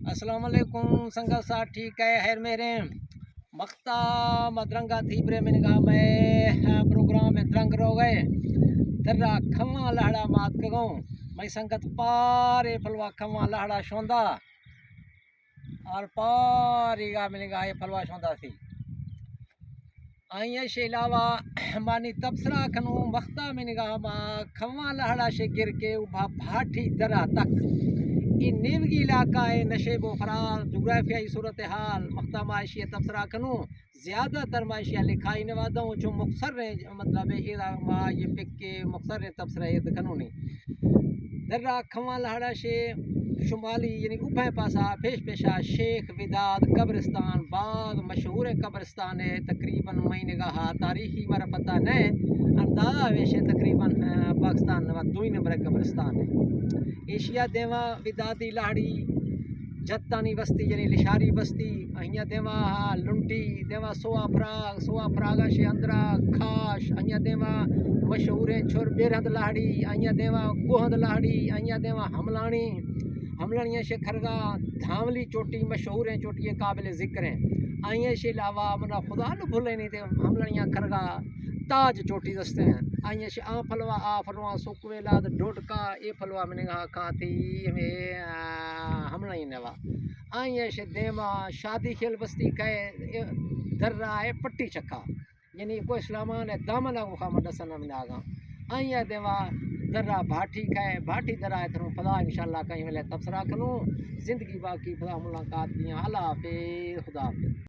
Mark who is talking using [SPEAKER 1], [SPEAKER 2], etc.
[SPEAKER 1] السلام علیکم سنگت ساتھ ٹھیک ہے خیر میرے مختہ مدرنگا تھی برے میں نگاہ میں پروگرام میں درنگ رو گئے درہ کھواں لہڑا مات کگوں میں سنگت پارے پھلوا کھواں لہڑا شوندا اور پاری گاہ میں نگاہ پھلوا شوندا تھی آئیں سے علاوہ مانی تبصرہ کھنوں مختہ میں نگاہ ماں کھواں لہڑا سے گر کے ابھا بھاٹی درہ تک یہ نیوگی علاقہ ہے نشیب و فرار جغرافیائی صورتحال مختہ معاشی تبصرہ کنوں زیادہ تر معاشیہ لکھائی نوادوں جو مختصر رہے مطلب ہے یہ پک کے مختصر رہے تبصرہ یہ کنوں نہیں درہ کھواں لہڑا سے شمالی یعنی اوپھیں پاسا پیش پیشا شیخ وداد قبرستان بعض مشہور قبرستان ہے تقریباً مہینے کا تاریخی ہمارا پتہ نہیں اندازہ ویسے تقریباً پاکستان دوئی نمبر قبرستان ہے ایشیا دیواں ودادی لاہڑی جتانی بستی یعنی لشاری بستی અહીંયા دیواں لنٹی دیواں سوا فراگا شے اندرا کھاش અહીંયા دیواں مشہور چھر بیرہند لاہڑی અહીંયા دیواں گوہند لاہڑی અહીંયા دیواں ہملانیاں شے کھرگا دھاملی چوٹی مشہور ہیں چوٹی قابل ذکر ہیں آئیں سے علاوہ منا خدا نہ بھولے نہیں تھے ہملانیاں کھرگا تاج چوٹی دستے ہیں آئیں سے آ پھلوا سکویلا ڈوٹکا اے پھلوا میں نگاہ کھا تھی ہملانی نوا آئیں سے دیما شادی کھیل بستی کہے درہ ہے پٹی چکا یعنی کوئی اسلامان ہے دامنہ کو خواہ مدسنہ میں آگا آئیں دیما درہ بھاٹی کہے بھاٹی درہ ہے تھنوں پدا انشاءاللہ کہیں ملے تبصرہ کنوں زندگی باقی پدا ملاقات دیاں اللہ حافظ خدا حافظ